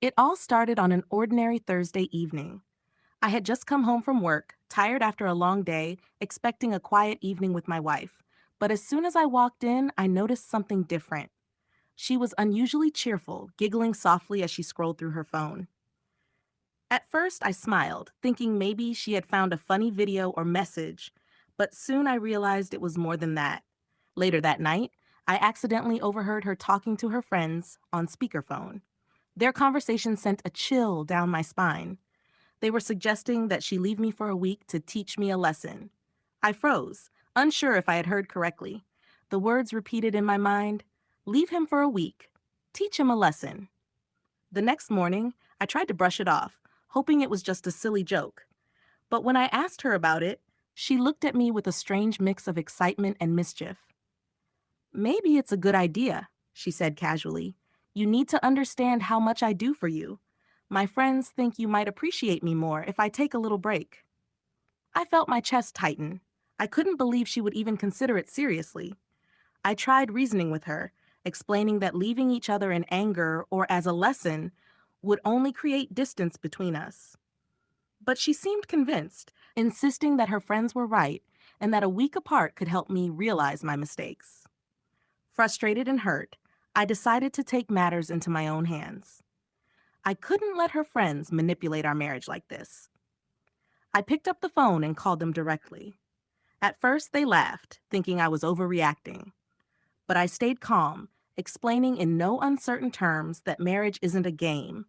It all started on an ordinary Thursday evening. I had just come home from work, tired after a long day, expecting a quiet evening with my wife. But as soon as I walked in, I noticed something different. She was unusually cheerful, giggling softly as she scrolled through her phone. At first, I smiled, thinking maybe she had found a funny video or message, but soon I realized it was more than that. Later that night, I accidentally overheard her talking to her friends on speakerphone. Their conversation sent a chill down my spine. They were suggesting that she leave me for a week to teach me a lesson. I froze, unsure if I had heard correctly. The words repeated in my mind: leave him for a week. Teach him a lesson. The next morning, I tried to brush it off, hoping it was just a silly joke. But when I asked her about it, she looked at me with a strange mix of excitement and mischief. Maybe it's a good idea, she said casually. You need to understand how much I do for you. My friends think you might appreciate me more if I take a little break. I felt my chest tighten. I couldn't believe she would even consider it seriously. I tried reasoning with her, explaining that leaving each other in anger or as a lesson would only create distance between us. But she seemed convinced, insisting that her friends were right and that a week apart could help me realize my mistakes. Frustrated and hurt, I decided to take matters into my own hands. I couldn't let her friends manipulate our marriage like this. I picked up the phone and called them directly. At first, they laughed, thinking I was overreacting. But I stayed calm, explaining in no uncertain terms that marriage isn't a game,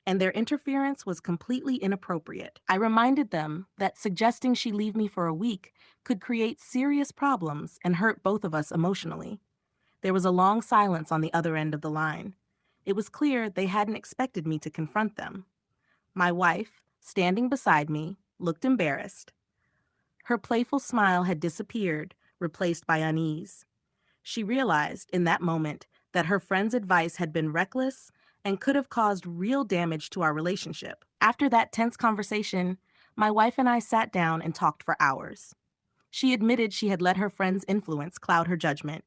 and their interference was completely inappropriate. I reminded them that suggesting she leave me for a week could create serious problems and hurt both of us emotionally. There was a long silence on the other end of the line. It was clear they hadn't expected me to confront them. My wife, standing beside me, looked embarrassed. Her playful smile had disappeared, replaced by unease. She realized in that moment that her friend's advice had been reckless and could have caused real damage to our relationship. After that tense conversation, my wife and I sat down and talked for hours. She admitted she had let her friend's influence cloud her judgment.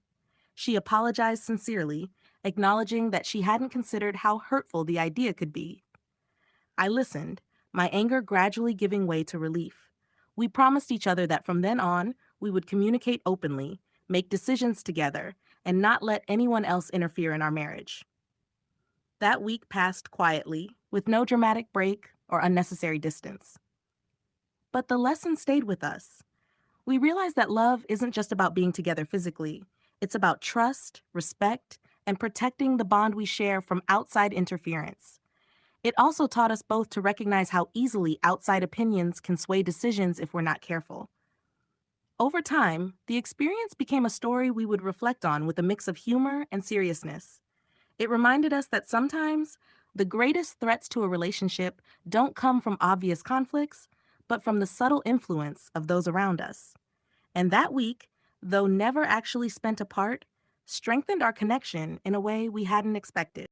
She apologized sincerely, acknowledging that she hadn't considered how hurtful the idea could be. I listened, my anger gradually giving way to relief. We promised each other that from then on, we would communicate openly, make decisions together, and not let anyone else interfere in our marriage. That week passed quietly, with no dramatic break or unnecessary distance. But the lesson stayed with us. We realized that love isn't just about being together physically. It's about trust, respect, and protecting the bond we share from outside interference. It also taught us both to recognize how easily outside opinions can sway decisions if we're not careful. Over time, the experience became a story we would reflect on with a mix of humor and seriousness. It reminded us that sometimes the greatest threats to a relationship don't come from obvious conflicts, but from the subtle influence of those around us. And that week, though never actually spent apart, strengthened our connection in a way we hadn't expected.